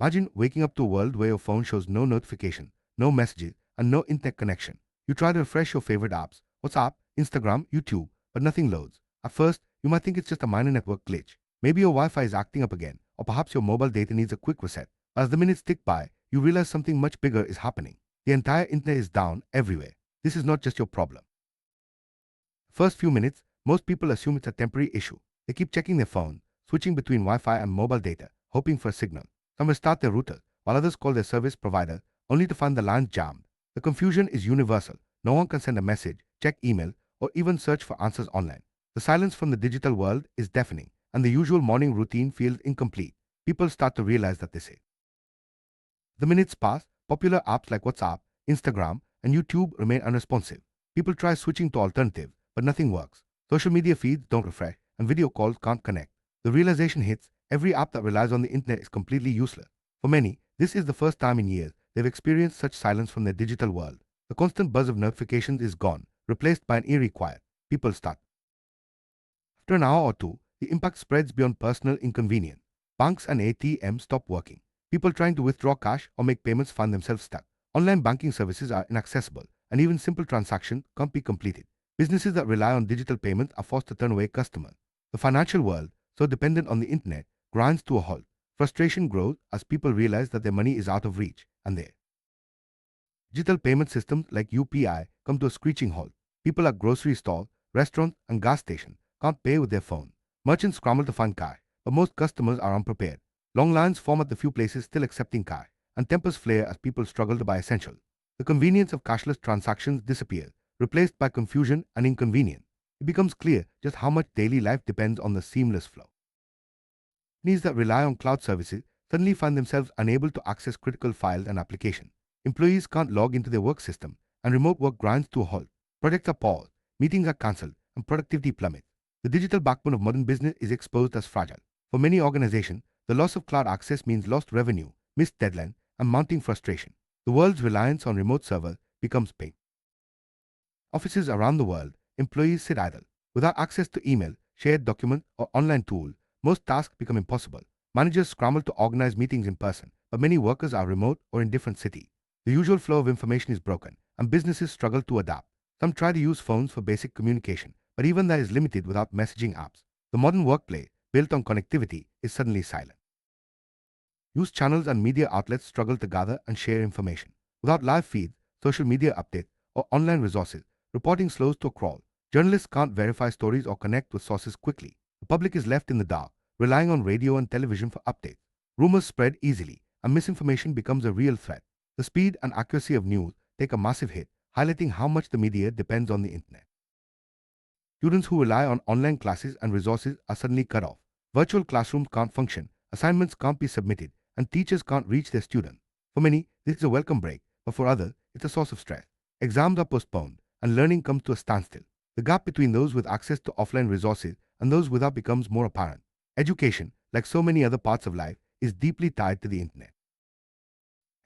Imagine waking up to a world where your phone shows no notification, no messages, and no internet connection. You try to refresh your favorite apps, WhatsApp, Instagram, YouTube, but nothing loads. At first, you might think it's just a minor network glitch. Maybe your Wi-Fi is acting up again, or perhaps your mobile data needs a quick reset. As the minutes tick by, you realize something much bigger is happening. The entire internet is down everywhere. This is not just your problem. First few minutes, most people assume it's a temporary issue. They keep checking their phone, switching between Wi-Fi and mobile data, hoping for a signal. Some restart their router, while others call their service provider, only to find the line jammed. The confusion is universal. No one can send a message, check email, or even search for answers online. The silence from the digital world is deafening, and the usual morning routine feels incomplete. People start to realize that they say. The minutes pass, popular apps like WhatsApp, Instagram, and YouTube remain unresponsive. People try switching to alternatives, but nothing works. Social media feeds don't refresh, and video calls can't connect. The realization hits, every app that relies on the internet is completely useless. For many, this is the first time in years they've experienced such silence from their digital world. The constant buzz of notifications is gone, replaced by an eerie quiet. People start. After an hour or two, the impact spreads beyond personal inconvenience. Banks and ATMs stop working. People trying to withdraw cash or make payments find themselves stuck. Online banking services are inaccessible, and even simple transactions can't be completed. Businesses that rely on digital payments are forced to turn away customers. The financial world, so dependent on the internet, grinds to a halt. Frustration grows as people realize that their money is out of reach, and their digital payment systems like UPI come to a screeching halt. People at grocery stores, restaurants, and gas stations can't pay with their phone. Merchants scramble to find cash, but most customers are unprepared. Long lines form at the few places still accepting cash, and tempers flare as people struggle to buy essentials. The convenience of cashless transactions disappears, replaced by confusion and inconvenience. It becomes clear just how much daily life depends on the seamless flow. Companies that rely on cloud services suddenly find themselves unable to access critical files and applications. Employees can't log into their work system, and remote work grinds to a halt. Projects are paused, meetings are cancelled, and productivity plummets. The digital backbone of modern business is exposed as fragile. For many organizations, the loss of cloud access means lost revenue, missed deadlines, and mounting frustration. The world's reliance on remote servers becomes pain. Offices around the world, employees sit idle. Without access to email, shared documents, or online tools, most tasks become impossible. Managers scramble to organize meetings in person, but many workers are remote or in different cities. The usual flow of information is broken, and businesses struggle to adapt. Some try to use phones for basic communication, but even that is limited without messaging apps. The modern workplace, built on connectivity, is suddenly silent. News channels and media outlets struggle to gather and share information. Without live feeds, social media updates, or online resources, reporting slows to a crawl. Journalists can't verify stories or connect with sources quickly. The public is left in the dark, relying on radio and television for updates. Rumors spread easily, and misinformation becomes a real threat. The speed and accuracy of news take a massive hit, highlighting how much the media depends on the internet. Students who rely on online classes and resources are suddenly cut off. Virtual classrooms can't function, assignments can't be submitted, and teachers can't reach their students. For many, this is a welcome break, but for others, it's a source of stress. Exams are postponed, and learning comes to a standstill. The gap between those with access to offline resources and those without becomes more apparent. Education, like so many other parts of life, is deeply tied to the internet.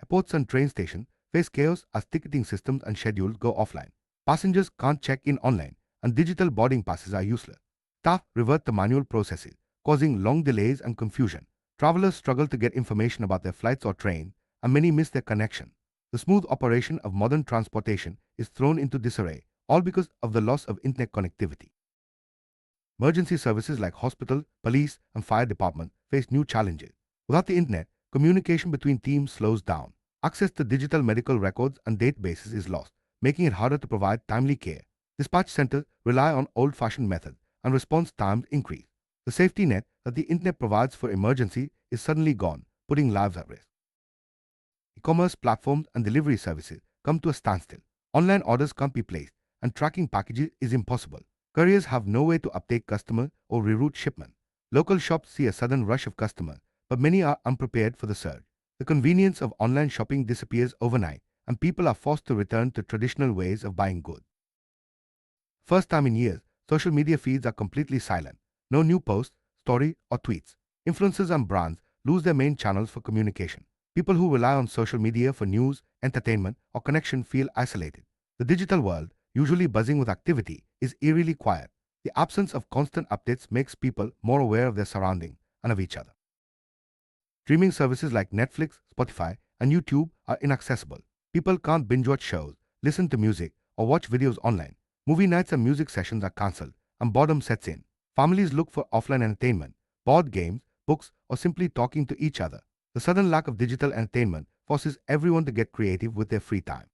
Airports and train stations face chaos as ticketing systems and schedules go offline. Passengers can't check in online, and digital boarding passes are useless. Staff revert to manual processes, causing long delays and confusion. Travelers struggle to get information about their flights or trains, and many miss their connection. The smooth operation of modern transportation is thrown into disarray, all because of the loss of internet connectivity. Emergency services like hospitals, police, and fire departments face new challenges. Without the internet, communication between teams slows down. Access to digital medical records and databases is lost, making it harder to provide timely care. Dispatch centers rely on old-fashioned methods, and response times increase. The safety net that the internet provides for emergency is suddenly gone, putting lives at risk. E-commerce platforms and delivery services come to a standstill. Online orders can't be placed, and tracking packages is impossible. Couriers have no way to update customers or reroute shipments. Local shops see a sudden rush of customers, but many are unprepared for the surge. The convenience of online shopping disappears overnight, and people are forced to return to traditional ways of buying goods. First time in years, social media feeds are completely silent. No new posts, stories, or tweets. Influencers and brands lose their main channels for communication. People who rely on social media for news, entertainment, or connection feel isolated. The digital world, usually buzzing with activity, is eerily quiet. The absence of constant updates makes people more aware of their surroundings and of each other. Streaming services like Netflix, Spotify, and YouTube are inaccessible. People can't binge watch shows, listen to music, or watch videos online. Movie nights and music sessions are cancelled, and boredom sets in. Families look for offline entertainment, board games, books, or simply talking to each other. The sudden lack of digital entertainment forces everyone to get creative with their free time.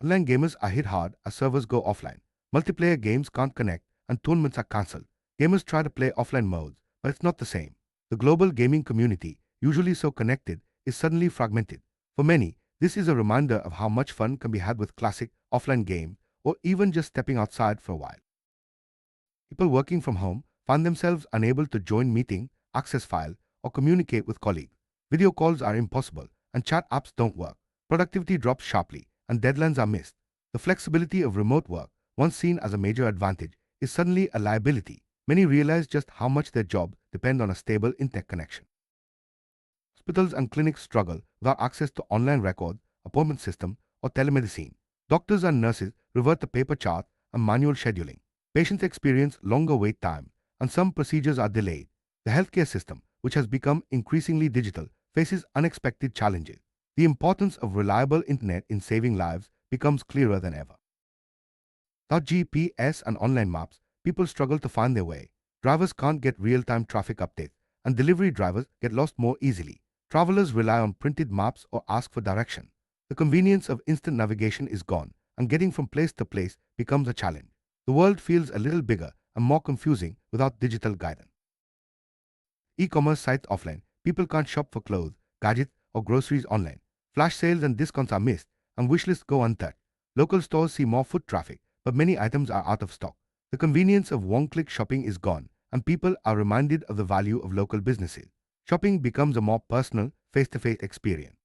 Online gamers are hit hard as servers go offline. Multiplayer games can't connect, and tournaments are cancelled. Gamers try to play offline modes, but it's not the same. The global gaming community, usually so connected, is suddenly fragmented. For many, this is a reminder of how much fun can be had with classic offline games or even just stepping outside for a while. People working from home find themselves unable to join meetings, access files, or communicate with colleagues. Video calls are impossible, and chat apps don't work. Productivity drops sharply, and deadlines are missed. The flexibility of remote work, once seen as a major advantage, is suddenly a liability. Many realize just how much their job depends on a stable internet connection. Hospitals and clinics struggle without access to online records, appointment system, or telemedicine. Doctors and nurses revert to paper charts and manual scheduling. Patients experience longer wait times, and some procedures are delayed. The healthcare system, which has become increasingly digital, faces unexpected challenges. The importance of reliable internet in saving lives becomes clearer than ever. Without GPS and online maps, people struggle to find their way. Drivers can't get real-time traffic updates, and delivery drivers get lost more easily. Travelers rely on printed maps or ask for direction. The convenience of instant navigation is gone, and getting from place to place becomes a challenge. The world feels a little bigger and more confusing without digital guidance. E-commerce sites offline. People can't shop for clothes, gadgets, or groceries online. Flash sales and discounts are missed, and wish lists go untouched. Local stores see more foot traffic, but many items are out of stock. The convenience of one-click shopping is gone, and people are reminded of the value of local businesses. Shopping becomes a more personal, face-to-face experience.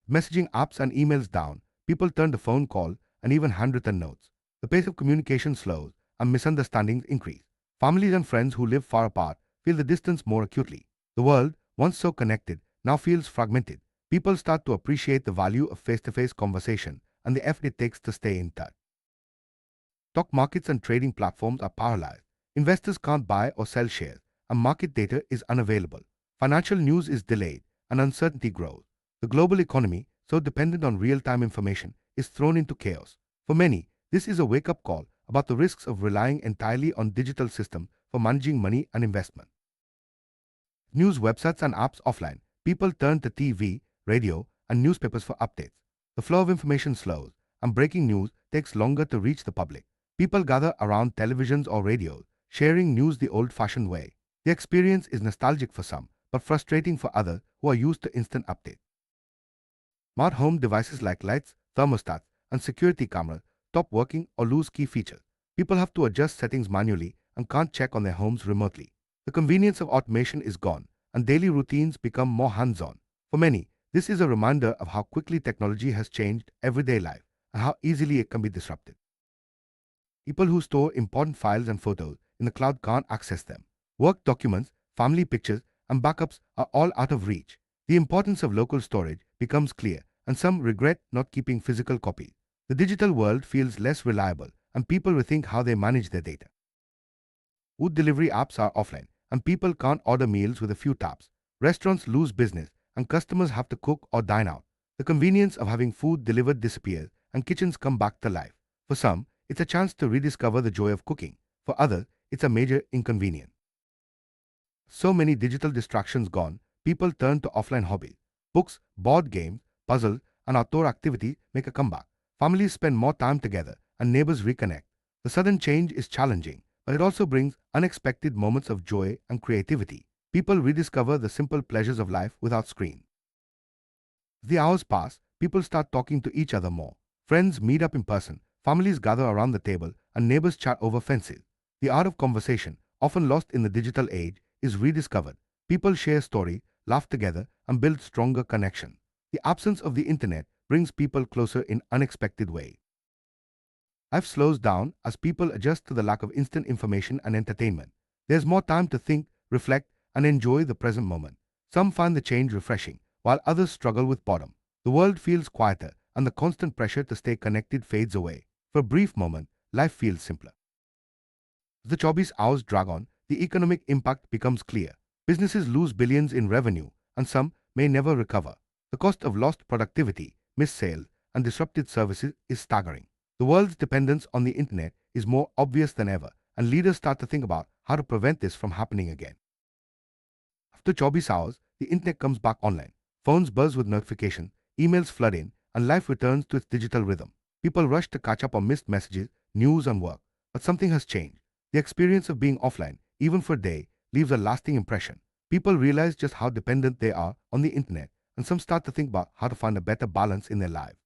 Messaging apps and emails down, people turn to phone calls and even handwritten notes. The pace of communication slows, and misunderstandings increase. Families and friends who live far apart feel the distance more acutely. The world, once so connected, now feels fragmented. People start to appreciate the value of face-to-face conversation and the effort it takes to stay in touch. Stock markets and trading platforms are paralyzed. Investors can't buy or sell shares, and market data is unavailable. Financial news is delayed, and uncertainty grows. The global economy, so dependent on real-time information, is thrown into chaos. For many, this is a wake-up call about the risks of relying entirely on digital systems for managing money and investment. News websites and apps offline. People turn to TV, radio, and newspapers for updates. The flow of information slows, and breaking news takes longer to reach the public. People gather around televisions or radios, sharing news the old-fashioned way. The experience is nostalgic for some, but frustrating for others who are used to instant updates. Smart home devices like lights, thermostats, and security cameras stop working or lose key features. People have to adjust settings manually and can't check on their homes remotely. The convenience of automation is gone, and daily routines become more hands-on. For many, this is a reminder of how quickly technology has changed everyday life and how easily it can be disrupted. People who store important files and photos in the cloud can't access them. Work documents, family pictures, and backups are all out of reach. The importance of local storage becomes clear, and some regret not keeping physical copies. The digital world feels less reliable, and people rethink how they manage their data. Food delivery apps are offline, and people can't order meals with a few taps. Restaurants lose business, and customers have to cook or dine out. The convenience of having food delivered disappears, and kitchens come back to life. For some, it's a chance to rediscover the joy of cooking. For others, it's a major inconvenience. So many digital distractions gone, people turn to offline hobbies. Books, board games, puzzles, and outdoor activities make a comeback. Families spend more time together, and neighbors reconnect. The sudden change is challenging, but it also brings unexpected moments of joy and creativity. People rediscover the simple pleasures of life without screens. As the hours pass, people start talking to each other more. Friends meet up in person, families gather around the table, and neighbors chat over fences. The art of conversation, often lost in the digital age, is rediscovered. People share stories, laugh together, and build stronger connections. The absence of the internet brings people closer in unexpected ways. Life slows down as people adjust to the lack of instant information and entertainment. There's more time to think, reflect, and enjoy the present moment. Some find the change refreshing, while others struggle with boredom. The world feels quieter, and the constant pressure to stay connected fades away. For a brief moment, life feels simpler. As the Chobis hours drag on, the economic impact becomes clear. Businesses lose billions in revenue, and some may never recover. The cost of lost productivity, missed sales, and disrupted services is staggering. The world's dependence on the internet is more obvious than ever, and leaders start to think about how to prevent this from happening again. After 24 hours, the internet comes back online. Phones buzz with notifications, emails flood in, and life returns to its digital rhythm. People rush to catch up on missed messages, news, and work. But something has changed. The experience of being offline, even for a day, leaves a lasting impression. People realize just how dependent they are on the internet, and some start to think about how to find a better balance in their lives.